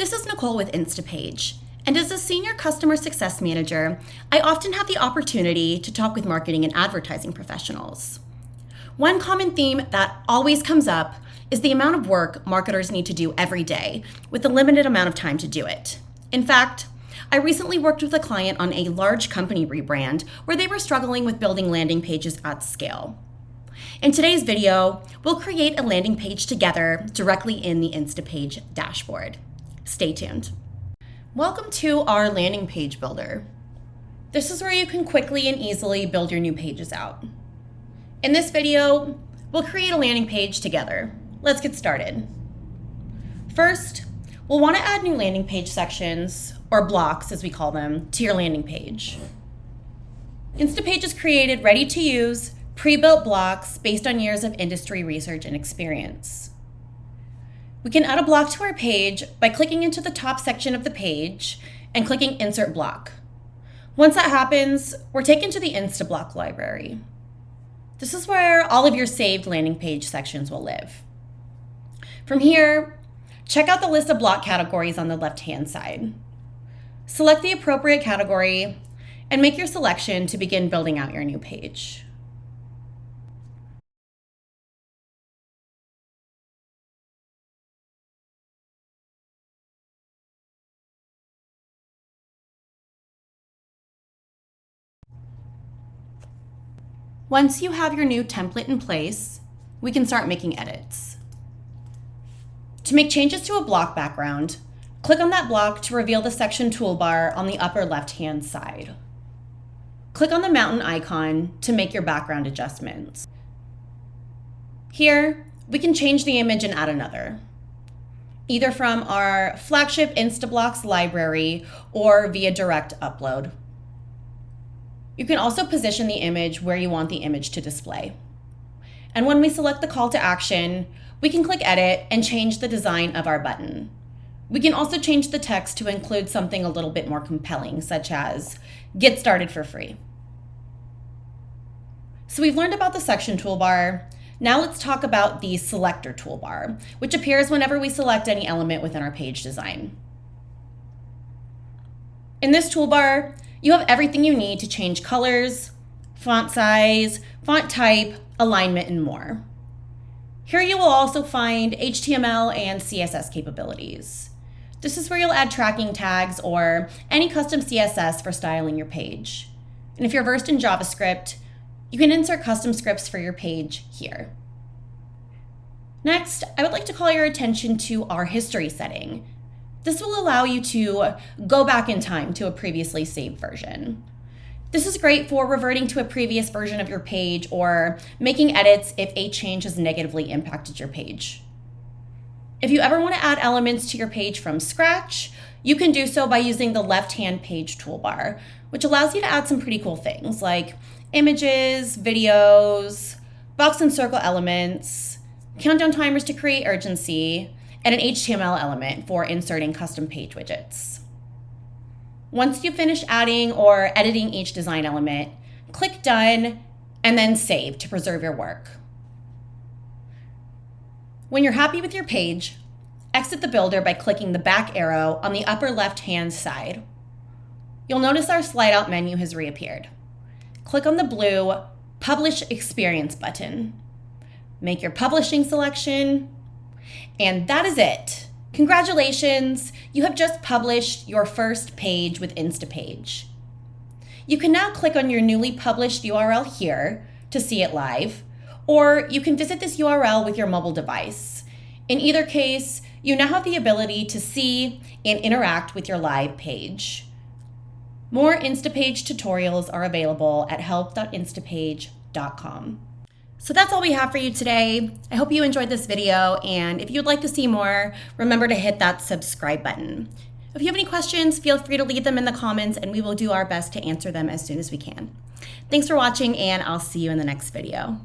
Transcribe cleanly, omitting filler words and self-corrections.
This is Nicole with Instapage, and as a senior customer success manager, I often have the opportunity to talk with marketing and advertising professionals. One common theme that always comes up is the amount of work marketers need to do every day with a limited amount of time to do it. In fact, I recently worked with a client on a large company rebrand where they were struggling with building landing pages at scale. In today's video, we'll create a landing page together directly in the Instapage dashboard. Stay tuned. Welcome to our landing page builder. This is where you can quickly and easily build your new pages out. In this video, we'll create a landing page together. Let's get started. First, we'll want to add new landing page sections, or blocks as we call them, to your landing page. Instapage has created ready-to-use, pre-built blocks based on years of industry research and experience. We can add a block to our page by clicking into the top section of the page and clicking Insert Block. Once that happens, we're taken to the Instablock library. This is where all of your saved landing page sections will live. From here, check out the list of block categories on the left-hand side. Select the appropriate category and make your selection to begin building out your new page. Once you have your new template in place, we can start making edits. To make changes to a block background, click on that block to reveal the section toolbar on the upper left-hand side. Click on the mountain icon to make your background adjustments. Here, we can change the image and add another, either from our flagship Instablocks library or via direct upload. You can also position the image where you want the image to display. And when we select the call to action, we can click Edit and change the design of our button. We can also change the text to include something a little bit more compelling, such as, "Get started for free." So we've learned about the section toolbar. Now let's talk about the selector toolbar, which appears whenever we select any element within our page design. In this toolbar, you have everything you need to change colors, font size, font type, alignment, and more. Here you will also find HTML and CSS capabilities. This is where you'll add tracking tags or any custom CSS for styling your page. And if you're versed in JavaScript, you can insert custom scripts for your page here. Next, I would like to call your attention to our history setting. This will allow you to go back in time to a previously saved version. This is great for reverting to a previous version of your page or making edits if a change has negatively impacted your page. If you ever want to add elements to your page from scratch, you can do so by using the left-hand page toolbar, which allows you to add some pretty cool things like images, videos, box and circle elements, countdown timers to create urgency, and an HTML element for inserting custom page widgets. Once you've finished adding or editing each design element, click Done and then Save to preserve your work. When you're happy with your page, exit the builder by clicking the back arrow on the upper left-hand side. You'll notice our slide-out menu has reappeared. Click on the blue Publish Experience button. Make your publishing selection, and that is it. Congratulations, you have just published your first page with Instapage. You can now click on your newly published URL here to see it live, or you can visit this URL with your mobile device. In either case, you now have the ability to see and interact with your live page. More Instapage tutorials are available at help.instapage.com. So that's all we have for you today. I hope you enjoyed this video, and if you'd like to see more, remember to hit that subscribe button. If you have any questions, feel free to leave them in the comments and we will do our best to answer them as soon as we can. Thanks for watching, and I'll see you in the next video.